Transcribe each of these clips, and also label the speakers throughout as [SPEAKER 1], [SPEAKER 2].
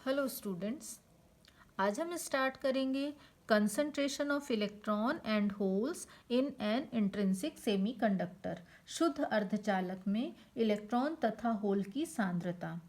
[SPEAKER 1] Hello students, आज हम start करेंगे concentration of electron and holes in an intrinsic semiconductor. शुद्ध अर्धचालक में इलेक्ट्रॉन तथा होल की सांद्रता।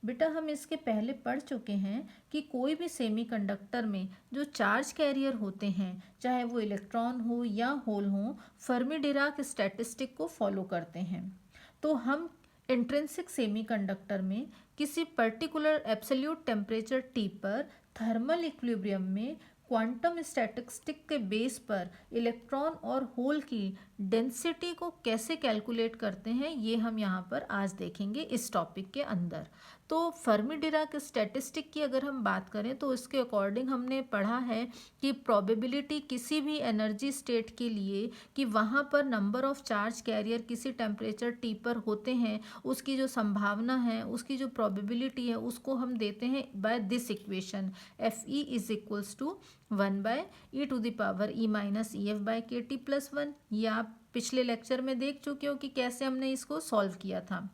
[SPEAKER 1] बेटा हम इसके पहले पढ़ चुके हैं कि कोई भी सेमीकंडक्टर में जो चार्ज कैरियर होते हैं, चाहे वो इलेक्ट्रॉन हो या होल हो, फर्मी डिराक स्टैटिस्टिक को फॉलो करते हैं। तो हम इंट्रिंसिक सेमीकंडक्टर में किसी पर्टिकुलर एब्सोल्यूट टेम्परेचर टी पर थर्मल इक्विलिब्रियम में क्वांटम स्टैटिस्टिक के बेस पर इलेक्ट्रॉन और होल की डेंसिटी को कैसे कैलकुलेट करते हैं, ये हम यहाँ पर आज देखेंगे इस टॉपिक के अंदर। तो फर्मी डिराक स्टैटिस्टिक की अगर हम बात करें तो इसके अकॉर्डिंग हमने पढ़ा है कि प्रोबेबिलिटी किसी भी एनर्जी स्टेट के लिए कि वहाँ पर नंबर ऑफ चार्ज कैरियर किसी टेम्परेचर टी पर होते हैं, उसकी जो संभावना है, उसकी जो प्रोबेबिलिटी है, उसको हम देते हैं by this equation Fe is equals to 1/e⁻e⁻ef/kt+1। ये आप पिछले लेक्चर में देख चुके हो कि कैसे हमने इसको सॉल्व किया था।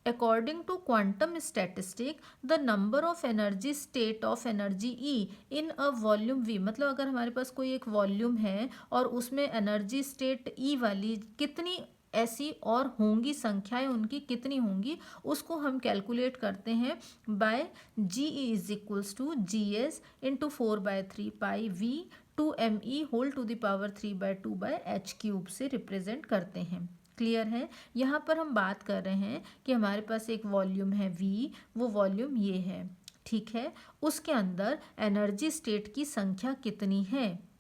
[SPEAKER 1] According to quantum statistic, the number of energy state of energy E in a volume V, मतलब अगर हमारे पास कोई एक वॉल्यूम है और उसमें एनर्जी स्टेट E वाली कितनी ऐसी और होंगी, संख्याएं उनकी कितनी होंगी, उसको हम कैलकुलेट करते हैं by G E is equals to G S into 4/3πV2me^3/2/h³ से रिप्रेजेंट करते हैं। क्लियर है? यहाँ पर हम बात कर रहे हैं कि हमारे पास एक वॉल्यूम है V, वो वॉल्यूम ये है, ठीक है। उसके अंदर एनर्जी स्टेट की संख्या कितनी है?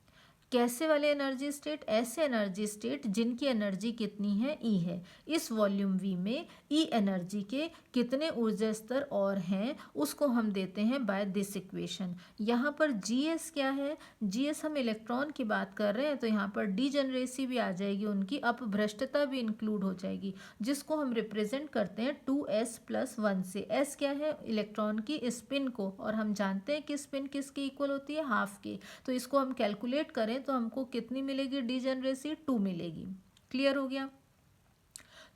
[SPEAKER 1] कैसे वाले एनर्जी स्टेट? ऐसे एनर्जी स्टेट जिनकी एनर्जी कितनी है? E है। इस वॉल्यूम V में E एनर्जी के कितने ऊर्जा स्तर और हैं, उसको हम देते हैं बाय दिस इक्वेशन। यहाँ पर Gs क्या है? Gs हम इलेक्ट्रॉन की बात कर रहे हैं तो यहाँ पर डीजेनरेसी भी आ जाएगी, उनकी अपभ्रष्टता भी इंक्लूड हो जाएगी, जिसको हम रिप्रेजेंट करते हैं 2s+1 से। s क्या है? इलेक्ट्रॉन की स्पिन को, और हम जानते हैं कि स्पिन किसके इक्वल होती है? हाफ के। तो इसको हम कैलकुलेट करें तो हमको कितनी मिलेगी? डीजेनरेसी 2 मिलेगी। क्लियर हो गया?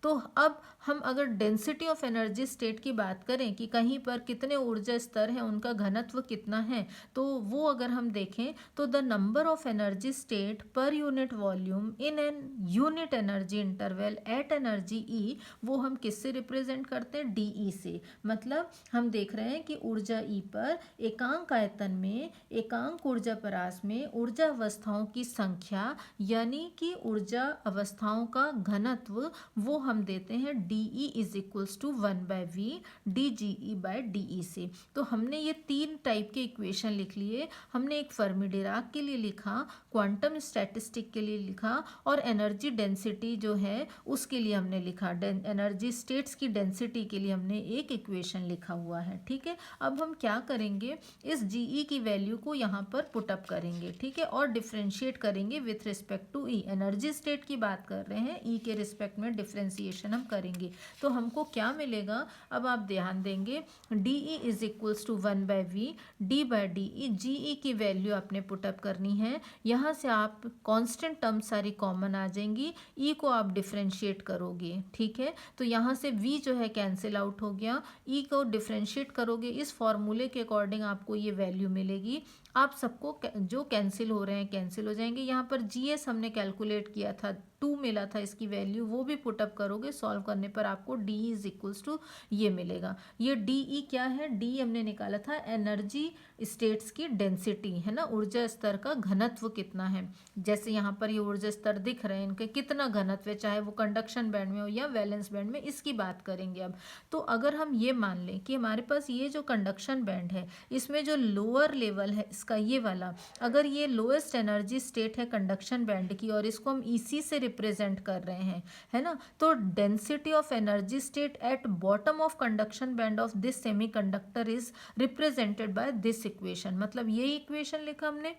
[SPEAKER 1] तो अब हम अगर डेंसिटी ऑफ एनर्जी स्टेट की बात करें कि कहीं पर कितने ऊर्जा स्तर हैं, उनका घनत्व कितना है, तो वो अगर हम देखें तो the number of energy state per unit volume in an unit energy interval at energy E, वो हम किससे रिप्रेजेंट करते हैं? डी ई से। मतलब हम देख रहे हैं कि ऊर्जा ई पर एकांक आयतन में एकांक ऊर्जा परास में ऊर्जा अवस्थाओं की संख्या, यानी कि ऊर्जा अवस्थाओं का घनत्व, वो हम देते हैं D E is equals to 1/v dGe/dE से। तो हमने ये तीन टाइप के इक्वेशन लिख लिए। हमने एक फर्मी डिराक के लिए लिखा, क्वांटम स्टैटिस्टिक के लिए लिखा, और एनर्जी डेंसिटी जो है उसके लिए हमने लिखा। एनर्जी स्टेट्स की डेंसिटी के लिए हमने एक इक्वेशन लिखा हुआ है, ठीक है। अब हम क्या करेंगे, इस Ge की वैल्यू को यहाँ पर पुटअप करेंगे, ठीक है, और डिफ्रेंशिएट करेंगे with respect to E। Energy state की बात कर रहे हैं, E के रिस्पेक्ट में डिफ्रेंसिएशन हम करेंगे तो हमको क्या मिलेगा? अब आप ध्यान देंगे, D E is equals to 1/v d/dE। G E की वैल्यू आपने पुटअप करनी है। यहाँ से आप कांस्टेंट टर्म सारी कॉमन आ जाएंगी, E को आप डिफ्रेंशिएट करोगे, ठीक है। तो यहाँ से V जो है कैंसिल आउट हो गया, E को डिफ्रेंशिएट करोगे, इस फॉर्मूले के अकॉर्डिंग आपको ये वैल्यू मिलेगी। आप सबको जो कैंसिल हो रहे हैं कैंसिल हो जाएंगे। यहाँ पर GS हमने कैलकुलेट किया था, 2 मिला था इसकी वैल्यू, वो भी पुटअप करोगे, सॉल्व करने पर आपको डी इज इक्वल्स टू ये मिलेगा। ये डी ई क्या है? डी हमने निकाला था एनर्जी स्टेट्स की डेंसिटी, है ना, ऊर्जा स्तर का घनत्व कितना है। जैसे यहाँ पर ये ऊर्जा स्तर दिख रहे हैं, इनके कितना घनत्व है, चाहे वो कंडक्शन बैंड में हो या वैलेंस बैंड में, इसकी बात करेंगे अब। तो अगर हम ये मान लें कि हमारे पास ये जो कंडक्शन बैंड है, इसमें जो लोअर लेवल है इसका ये वाला, अगर ये लोएस्ट एनर्जी स्टेट है कंडक्शन बैंड की और इसको हम ईसी से रिप्रेजेंट कर रहे हैं, है ना, तो density of energy state at bottom of conduction band of this semiconductor is represented by this equation. मतलब ये इक्वेशन लिखा हमने,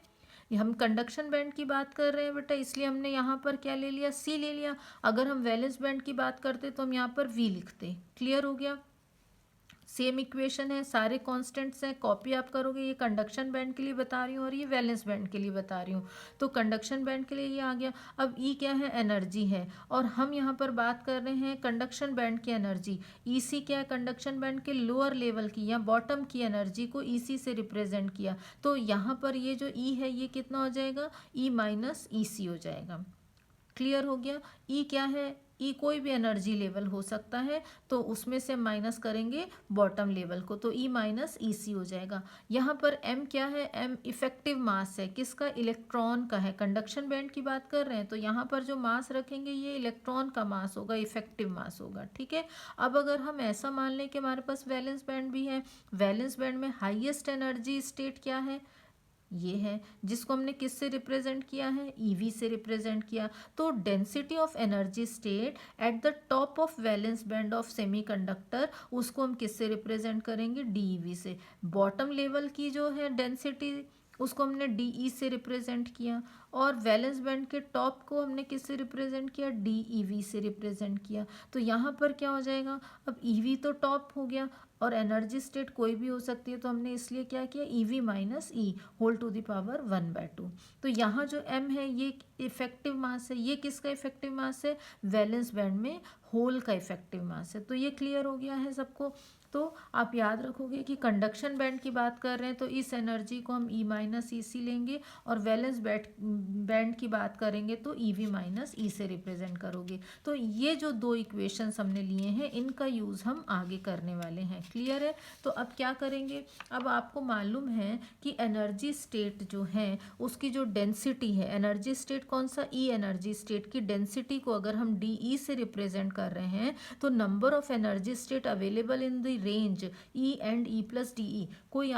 [SPEAKER 1] हम कंडक्शन बैंड की बात कर रहे हैं बेटा, इसलिए हमने यहाँ पर क्या ले लिया? सी ले लिया। अगर हम वैलेंस बैंड की बात करते तो हम यहाँ पर वी लिखते। क्लियर हो गया? सेम इक्वेशन है, सारे कांस्टेंट्स हैं, कॉपी आप करोगे। ये कंडक्शन बैंड के लिए बता रही हूँ और ये वैलेंस बैंड के लिए बता रही हूँ। तो कंडक्शन बैंड के लिए ये आ गया। अब ई क्या है, एनर्जी है, और हम यहाँ पर बात कर रहे हैं कंडक्शन बैंड की एनर्जी। ईसी क्या है, कंडक्शन बैंड के लोअर लेवल की या बॉटम की एनर्जी को ईसी से रिप्रेजेंट किया। तो यहाँ पर ये जो ई है ये कितना हो जाएगा, ई माइनस ई सी हो जाएगा। क्लियर हो गया। ई क्या है, ई कोई भी एनर्जी लेवल हो सकता है, तो उसमें से माइनस करेंगे बॉटम लेवल को, तो ई माइनस ई सी हो जाएगा। यहाँ पर एम क्या है, एम इफेक्टिव मास है, किसका, इलेक्ट्रॉन का है। कंडक्शन बैंड की बात कर रहे हैं तो यहाँ पर जो मास रखेंगे ये इलेक्ट्रॉन का मास होगा, इफेक्टिव मास होगा। ठीक है। अब अगर हम ऐसा मान लें कि हमारे पास वैलेंस बैंड भी है, वैलेंस बैंड में हाईएस्ट एनर्जी स्टेट क्या है, ये है, जिसको हमने किससे रिप्रेजेंट किया है, ईवी से रिप्रेजेंट किया। तो density of energy state at the top of valence band of semiconductor, उसको हम किससे रिप्रेजेंट करेंगे, डीईवी से। बॉटम लेवल की जो है डेंसिटी उसको हमने डीई से रिप्रेजेंट किया, और वैलेंस बैंड के टॉप को हमने किससे रिप्रेजेंट किया, डीईवी से रिप्रेजेंट किया। तो यहाँ पर क्या हो जाएगा, अब ईवी तो टॉप हो गया और एनर्जी स्टेट कोई भी हो सकती है, तो हमने इसलिए क्या किया, EV minus E whole to the power 1/2। तो यहाँ जो एम है ये इफेक्टिव मास है, ये किसका इफेक्टिव मास है, वैलेंस बैंड में होल का इफेक्टिव मास है। तो ये क्लियर हो गया है सबको। तो आप याद रखोगे कि कंडक्शन बैंड की बात कर रहे हैं तो इस एनर्जी को हम ई माइनस ई सी लेंगे, और वैलेंस बैंड की बात करेंगे तो ई वी माइनस ई से रिप्रेजेंट करोगे। तो ये जो दो इक्वेशंस हमने लिए हैं इनका यूज़ हम आगे करने वाले हैं। क्लियर है। तो अब क्या करेंगे, अब आपको मालूम है कि एनर्जी स्टेट जो है उसकी जो डेंसिटी है, एनर्जी स्टेट कौन सा, ई एनर्जी स्टेट की डेंसिटी को अगर हम डी ई से रिप्रेजेंट कर रहे हैं तो number of energy state available in the range E and E plus D E. कोई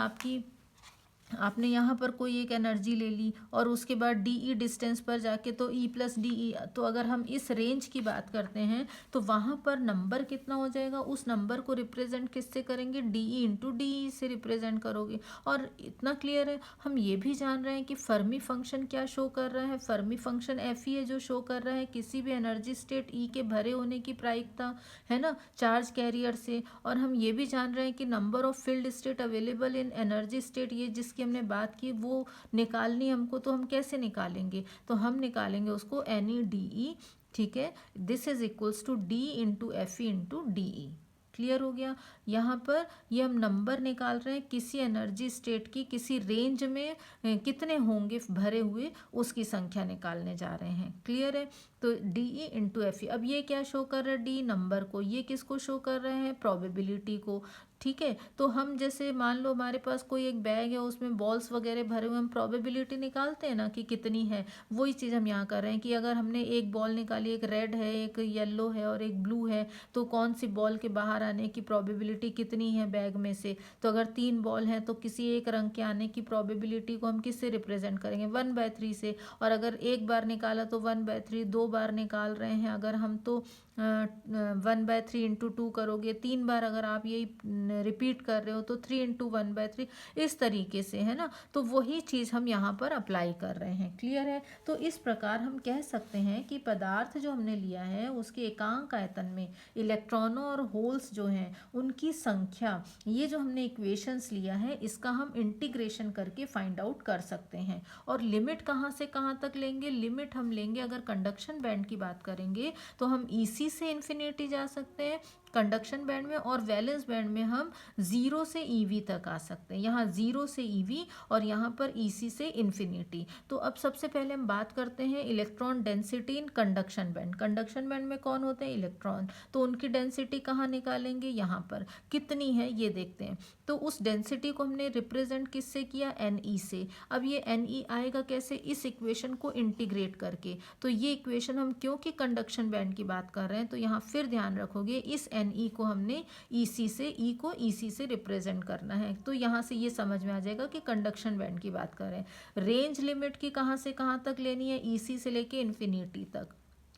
[SPEAKER 1] आपने यहाँ पर कोई एक एनर्जी ले ली और उसके बाद डी ई डिस्टेंस पर जाके तो ई प्लस डी ई, तो अगर हम इस रेंज की बात करते हैं तो वहाँ पर नंबर कितना हो जाएगा, उस नंबर को रिप्रेजेंट किससे करेंगे, डी ई इंटू डी ई से रिप्रेजेंट करोगे। और इतना क्लियर है, हम ये भी जान रहे हैं कि फर्मी फंक्शन क्या शो कर रहा है, फर्मी फंक्शन एफ ई है जो शो कर रहा है किसी भी एनर्जी स्टेट ई के भरे होने की प्रायिकता, है ना, चार्ज कैरियर से। और हम ये भी जान रहे हैं कि number of field state available in energy state, ये जिसकी हमने बात की वो निकालनी हमको, तो हम कैसे निकालेंगे, तो हम निकालेंगे उसको एन ई डी ई। ठीक है, this is equals to D into F E into D E. Clear हो गया। यहाँ पर ये हम नंबर निकाल रहे हैं किसी एनर्जी स्टेट की किसी रेंज में कितने होंगे भरे हुए, उसकी संख्या निकालने जा रहे हैं। क्लियर है। तो डी ई इंटू एफ ई। अब ये क्या शो कर रहा है, डी नंबर को, ये किसको शो कर रहे हैं, प्रोबेबिलिटी को। ठीक है। तो हम जैसे मान लो हमारे पास कोई एक बैग है उसमें बॉल्स वगैरह भरे हुए, हम प्रोबेबिलिटी निकालते हैं ना कि कितनी है, वही चीज़ हम यहाँ कर रहे हैं कि अगर हमने एक बॉल निकाली, एक रेड है, एक येलो है और एक ब्लू है, तो कौन सी बॉल के बाहर आने की प्रोबेबिलिटी कितनी है बैग में से। तो अगर 3 बॉल हैं तो किसी एक रंग के आने की प्रोबेबिलिटी को हम किससे रिप्रेजेंट करेंगे, 1/3 से। और अगर एक बार निकाला तो 1/3, 2 बार निकाल रहे हैं अगर हम तो 1/3 इंटू 2 करोगे, 3 बार अगर आप यही रिपीट कर रहे हो तो 3 इंटू 1/3, इस तरीके से, है ना। तो वही चीज़ हम यहाँ पर अप्लाई कर रहे हैं। क्लियर है। तो इस प्रकार हम कह सकते हैं कि पदार्थ जो हमने लिया है उसके एकांक आयतन में इलेक्ट्रॉनों और होल्स जो हैं उनकी संख्या, ये जो हमने इक्वेशंस लिया है इसका हम इंटीग्रेशन करके फाइंड आउट कर सकते हैं। और लिमिट कहाँ से कहाँ तक लेंगे, लिमिट हम लेंगे अगर कंडक्शन बैंड की बात करेंगे तो हम ईसी से इन्फिनिटी जा सकते हैं कंडक्शन बैंड में, और वैलेंस बैंड में हम 0 से ईवी तक आ सकते हैं। यहाँ 0 से ईवी और यहाँ पर ईसी से इन्फिनिटी। तो अब सबसे पहले हम बात करते हैं electron density in conduction band. Conduction band में कौन होते हैं, इलेक्ट्रॉन। तो उनकी डेंसिटी कहाँ निकालेंगे, यहाँ पर कितनी है ये देखते हैं। तो उस डेंसिटी को हमने रिप्रेजेंट किससे किया, एन ई से। अब ये एन ई आएगा कैसे, इस इक्वेशन को इंटीग्रेट करके। तो ये इक्वेशन हम क्योंकि कंडक्शन बैंड की बात कर रहे हैं तो यहाँ फिर ध्यान रखोगे इस एन ई को हमने ई सी से, ई को ई सी से रिप्रेजेंट करना है। तो यहाँ से ये समझ में आ जाएगा कि कंडक्शन बैंड की बात कर रहे हैं। रेंज लिमिट की कहाँ से कहाँ तक लेनी है, ई सी से लेके इन्फिनिटी तक।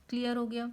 [SPEAKER 1] क्लियर हो गया।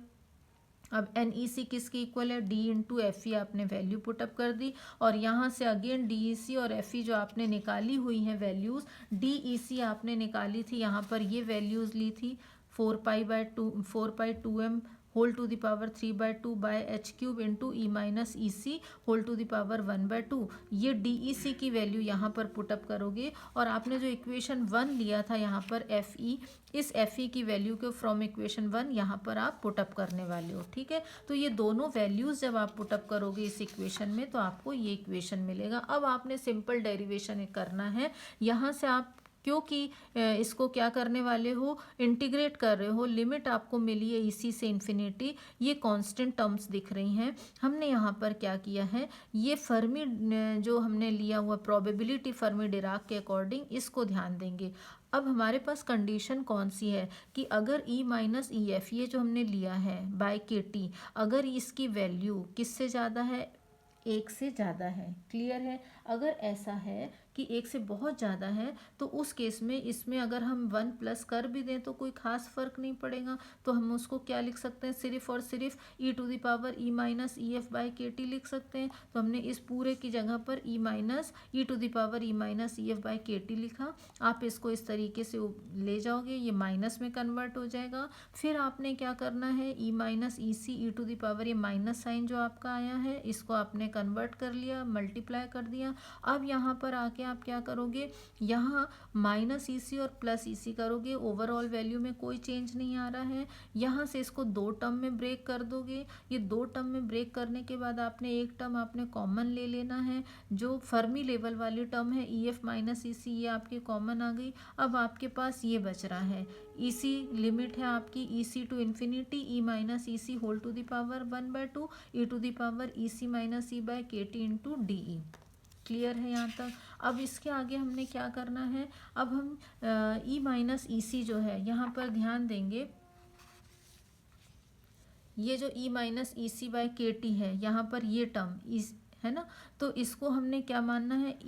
[SPEAKER 1] अब एन ई सी किसके इक्वल है, डी इंटू एफ ई आपने वैल्यू पुटअप कर दी, और यहाँ से अगेन डी ई सी और एफ ई जो आपने निकाली हुई हैं वैल्यूज़, डी ई सी आपने निकाली थी, यहाँ पर ये वैल्यूज़ ली थी 4π/2 4π2m whole to the power 3/2 by H cube into E minus E C whole to the power 1/2। ये डी ई सी की वैल्यू यहाँ पर पुटअप करोगे और आपने जो इक्वेशन 1 लिया था यहाँ पर एफ ई, इस एफ ई की वैल्यू को फ्रॉम इक्वेशन 1 यहाँ पर आप पुटअप करने वाले हो। ठीक है, तो ये दोनों वैल्यूज़ जब आप पुटअप करोगे इस इक्वेशन में तो आपको ये इक्वेशन मिलेगा। अब आपने सिंपल डेरिवेशन करना है। यहाँ से आप क्योंकि इसको क्या करने वाले हो, इंटीग्रेट कर रहे हो, लिमिट आपको मिली है इसी से इन्फिनिटी, ये कांस्टेंट टर्म्स दिख रही हैं। हमने यहाँ पर क्या किया है, ये फर्मी जो हमने लिया हुआ प्रोबेबिलिटी फर्मी डिराक के अकॉर्डिंग इसको ध्यान देंगे। अब हमारे पास कंडीशन कौन सी है कि अगर ई माइनस ई एफ ये जो हमने लिया है बाय के टी, अगर इसकी वैल्यू किससे ज़्यादा है, एक से ज़्यादा है। क्लियर है, अगर ऐसा है कि एक से बहुत ज़्यादा है तो उस केस में इसमें अगर हम 1 प्लस कर भी दें तो कोई ख़ास फ़र्क नहीं पड़ेगा। तो हम उसको क्या लिख सकते हैं, सिर्फ और सिर्फ E to the power E minus E F by K T लिख सकते हैं। तो हमने इस पूरे की जगह पर E minus E to the power E minus E F by K T लिखा। आप इसको इस तरीके से ले जाओगे, ये माइनस में कन्वर्ट हो जाएगा। फिर आपने क्या करना है, E minus E C E to the power, ये माइनस साइन जो आपका आया है इसको आपने कन्वर्ट कर लिया, मल्टीप्लाई कर दिया। अब यहाँ पर आके आप क्या करोगे, यहाँ माइनस ई सी और प्लस ई सी करोगे, ओवरऑल वैल्यू में कोई चेंज नहीं आ रहा है। यहाँ से इसको दो टर्म में ब्रेक कर दोगे। ये दो टर्म में ब्रेक करने के बाद आपने एक टर्म आपने कॉमन ले लेना है, जो फर्मी लेवल वाली टर्म है ई एफ माइनस ई सी, ये आपकी कॉमन आ गई। अब आपके पास ये बच रहा है, ई सी लिमिट है आपकी E C to infinity E minus E C whole to the power 1/2 E to the power E C minus E by K T into D E. Clear है यहाँ तक। अब इसके आगे हमने क्या करना है, अब हम ई माइनस ई सी जो है यहाँ पर ध्यान देंगे। ये जो ई minus E C by K T है यहाँ पर ये टर्म इस है ना, तो इसको हमने क्या मानना है,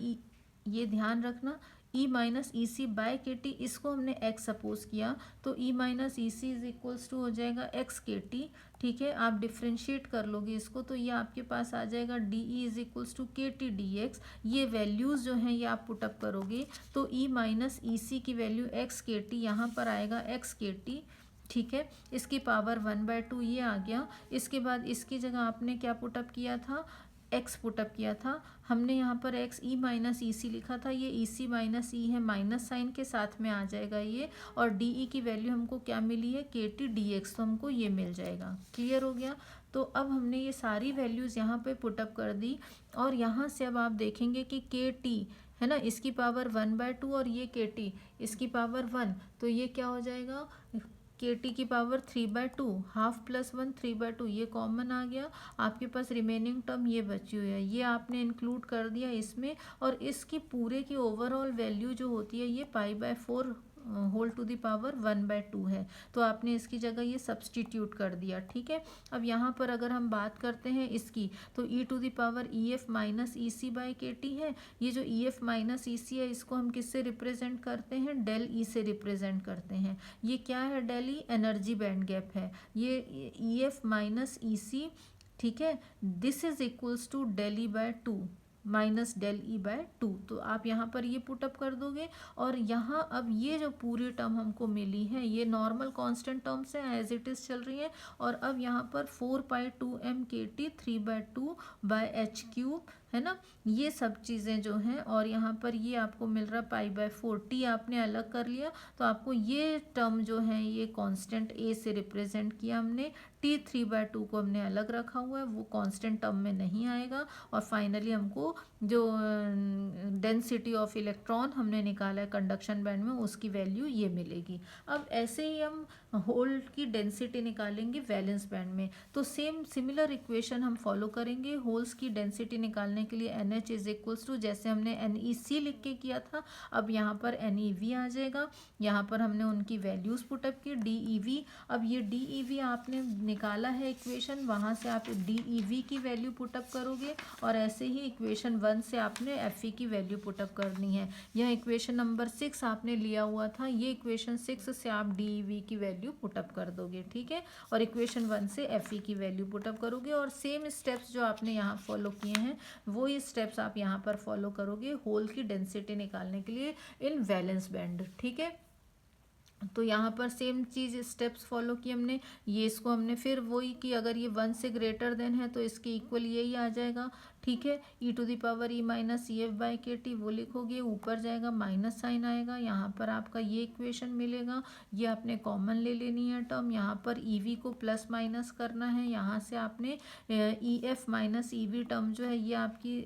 [SPEAKER 1] ये ध्यान रखना, E minus E C by K T इसको हमने एक्स सपोज किया तो E minus E C is equals to हो जाएगा एक्स के टी। ठीक है, आप डिफ्रेंशिएट कर लोगे इसको तो ये आपके पास आ जाएगा D E is equals to K T D X. ये वैल्यूज़ जो हैं ये आप पुटअप करोगे तो ई माइनस ई सी की वैल्यू एक्स के टी यहाँ पर आएगा एक्स के टी। ठीक है, इसकी पावर 1/2 ये आ गया। इसके बाद इसकी जगह आपने क्या पुटअप किया था, एक्स पुटअप किया था। हमने यहाँ पर एक्स ई माइनस ई सी लिखा था, ये ई सी माइनस ई है, माइनस साइन के साथ में आ जाएगा ये। और डी ई की वैल्यू हमको क्या मिली है, के टी डी एक्स, तो हमको ये मिल जाएगा। क्लियर हो गया। तो अब हमने ये सारी वैल्यूज़ यहाँ पे पुटअप कर दी और यहाँ से अब आप देखेंगे कि के टी है ना, इसकी पावर 1/2 और ये के टी इसकी पावर 1, तो ये क्या हो जाएगा, के टी की पावर 3/2, हाफ प्लस 1 3/2, ये कॉमन आ गया। आपके पास रिमेनिंग टर्म ये बची हुई है, ये आपने इंक्लूड कर दिया इसमें। और इसकी पूरे की ओवरऑल वैल्यू जो होती है ये π/4 होल टू द पावर 1/2 है। तो आपने इसकी जगह ये सब्सटीट्यूट कर दिया। ठीक है, अब यहाँ पर अगर हम बात करते हैं इसकी तो E to the power E F minus E C by K T है। ये जो ई एफ माइनस ई सी है इसको हम किससे रिप्रेजेंट करते हैं, डेल ई से रिप्रेजेंट करते हैं। ये क्या है, del E energy band gap है। ये E F minus E C, ठीक है, this is equals to del E by 2 minus del E by 2। तो आप यहाँ पर ये पुटअप कर दोगे और यहाँ अब ये जो पूरी टर्म हमको मिली है ये नॉर्मल कांस्टेंट टर्म्स हैं, एज इट इज़ चल रही है। और अब यहाँ पर 4π2m के टी 3/2 बाय एच क्यूब है ना, ये सब चीज़ें जो हैं। और यहाँ पर ये आपको मिल रहा π/4, टी आपने अलग कर लिया तो आपको ये टर्म जो है ये कांस्टेंट ए से रिप्रेजेंट किया हमने। टी 3/2 को हमने अलग रखा हुआ है, वो कांस्टेंट टर्म में नहीं आएगा। और फाइनली हमको जो डेंसिटी ऑफ इलेक्ट्रॉन हमने निकाला है कंडक्शन बैंड में उसकी वैल्यू ये मिलेगी। अब ऐसे ही हम होल की डेंसिटी निकालेंगे वैलेंस बैंड में, तो सेम सिमिलर इक्वेशन हम फॉलो करेंगे। होल्स की डेंसिटी निकालने के लिए NH इज इक्वल्स टू, जैसे हमने NEC लिख के किया था अब यहाँ पर NEV आ जाएगा। यहाँ पर हमने उनकी वैल्यूज़ पुटअप की DEV। अब ये DEV आपने निकाला है इक्वेशन, वहाँ से आप DEV की वैल्यू पुटअप करोगे और ऐसे ही इक्वेशन 1 से आपने FE की वैल्यू पुटअप करनी है। यह इक्वेशन नंबर 6 आपने लिया हुआ था, ये इक्वेशन 6 से आप DEV की वैल्यू पुटअप कर दोगे। ठीक है, और इक्वेशन 1 से FE की वैल्यू पुटअप करोगे और सेम स्टेप्स जो आपने यहाँ फॉलो किए हैं वो ये स्टेप्स आप यहाँ पर फॉलो करोगे होल की डेंसिटी निकालने के लिए इन वैलेंस बैंड। ठीक है, तो यहाँ पर सेम चीज़ स्टेप्स फॉलो की हमने, ये इसको हमने फिर वही कि अगर ये 1 से ग्रेटर देन है तो इसके इक्वल यही आ जाएगा, ठीक है। e to the power e minus E F by K T वो लिखोगे, ऊपर जाएगा माइनस साइन आएगा, यहाँ पर आपका ये इक्वेशन मिलेगा। ये आपने कॉमन ले लेनी है टर्म, यहाँ पर ई वी को प्लस माइनस करना है, यहाँ से आपने ई F minus E V term जो है ये आपकी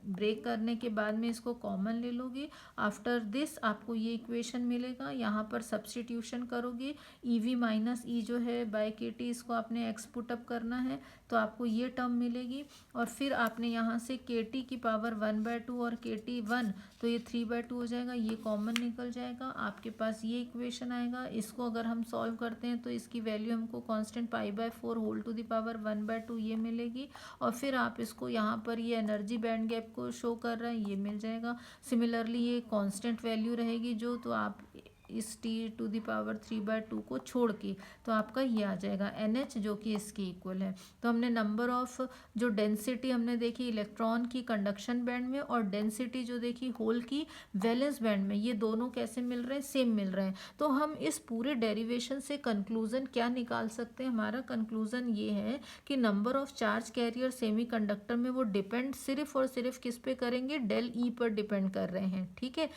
[SPEAKER 1] ब्रेक करने के बाद में इसको कॉमन ले लोगे। आफ्टर दिस आपको ये इक्वेशन मिलेगा, यहाँ पर सब्स्टिट्यूशन करोगे, ई वी माइनस ई जो है बाय के टी इसको आपने एक्स पुटअप करना है तो आपको ये टर्म मिलेगी। और फिर आपने यहाँ से के टी की पावर 1/2 और के टी 1 तो ये 3/2 हो जाएगा, ये कॉमन निकल जाएगा, आपके पास ये इक्वेशन आएगा। इसको अगर हम सॉल्व करते हैं तो इसकी वैल्यू हमको constant π/4 whole to the power 1/2 ये मिलेगी। और फिर आप इसको यहाँ पर ये एनर्जी बैंड गैप को शो कर रहा है ये मिल जाएगा। सिमिलरली ये कांस्टेंट वैल्यू रहेगी जो, तो आप इस t टू द पावर 3/2 को छोड़ के तो आपका ये आ जाएगा NH जो कि इसके इक्वल है। तो हमने नंबर ऑफ जो डेंसिटी हमने देखी इलेक्ट्रॉन की कंडक्शन बैंड में और डेंसिटी जो देखी होल की वैलेंस बैंड में, ये दोनों कैसे मिल रहे हैं, सेम मिल रहे हैं। तो हम इस पूरे डेरिवेशन से कंक्लूजन क्या निकाल सकते हैं, हमारा कंक्लूजन ये है कि number of charge career semi conductor में वो डिपेंड सिर्फ और सिर्फ किस पे करेंगे, डेल ई पर डिपेंड कर रहे हैं, ठीक है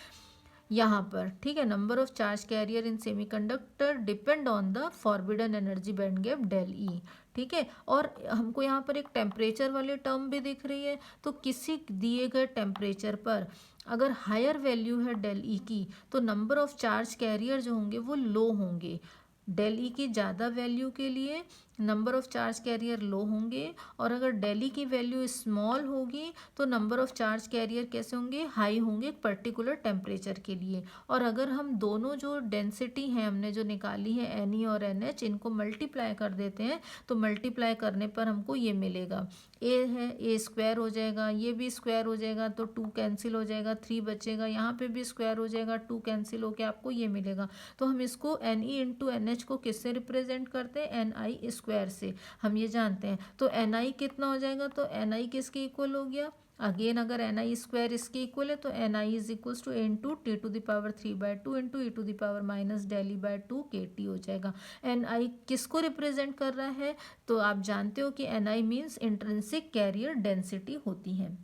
[SPEAKER 1] यहाँ पर, ठीक है। Number of charge carrier in semiconductor depend on the forbidden energy band gap del E, ठीक है। और हमको यहाँ पर एक टेम्परेचर वाली टर्म भी दिख रही है, तो किसी दिए गए टेम्परेचर पर अगर हायर वैल्यू है डेल ई की तो नंबर ऑफ चार्ज कैरियर जो होंगे वो लो होंगे। डेल ई की ज़्यादा वैल्यू के लिए नंबर ऑफ चार्ज कैरियर लो होंगे, और अगर डेल ई की वैल्यू स्मॉल होगी तो नंबर ऑफ चार्ज कैरियर कैसे होंगे, हाई होंगे एक पर्टिकुलर टेम्परेचर के लिए। और अगर हम दोनों जो डेंसिटी हैं हमने जो निकाली है एन ई और एन एच, इनको मल्टीप्लाई कर देते हैं तो मल्टीप्लाई करने पर हमको ये मिलेगा, ए है ए स्क्वायर हो जाएगा, ये भी स्क्वायर हो जाएगा तो 2 कैंसिल हो जाएगा, 3 बचेगा, यहाँ पे भी स्क्वायर हो जाएगा, 2 कैंसिल होके आपको ये मिलेगा। तो हम इसको N E into N H को किससे रिप्रेजेंट करते हैं, एन आई स्क्वायर से, हम ये जानते हैं। तो एन आई कितना हो जाएगा, तो एन आई किसके इक्वल हो गया, अगेन अगर एन आई स्क्वायर इसके इक्वल है तो N I is equals to A into T to the power 3/2 into E to the power minus del E by 2 K T हो जाएगा। एन आई किसको रिप्रेजेंट कर रहा है, तो आप जानते हो कि N I means intrinsic carrier density होती है।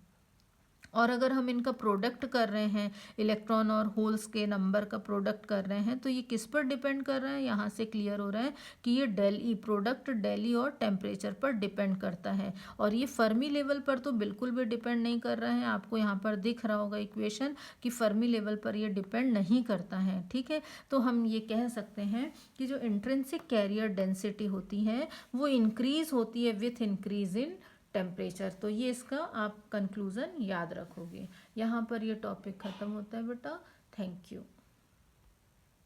[SPEAKER 1] और अगर हम इनका प्रोडक्ट कर रहे हैं, इलेक्ट्रॉन और होल्स के नंबर का प्रोडक्ट कर रहे हैं, तो ये किस पर डिपेंड कर रहा है, यहाँ से क्लियर हो रहा है कि ये del E product del E और टेम्परेचर पर डिपेंड करता है। और ये फर्मी लेवल पर तो बिल्कुल भी डिपेंड नहीं कर रहा है, आपको यहाँ पर दिख रहा होगा इक्वेशन कि फर्मी लेवल पर ये डिपेंड नहीं करता है, ठीक है। तो हम ये कह सकते हैं कि जो इंट्रिंसिक कैरियर डेंसिटी होती है वो इंक्रीज होती है विथ इंक्रीज इन टेम्परेचर। तो ये इसका आप कंक्लूज़न याद रखोगे। यहाँ पर ये टॉपिक ख़त्म होता है बेटा। Thank you.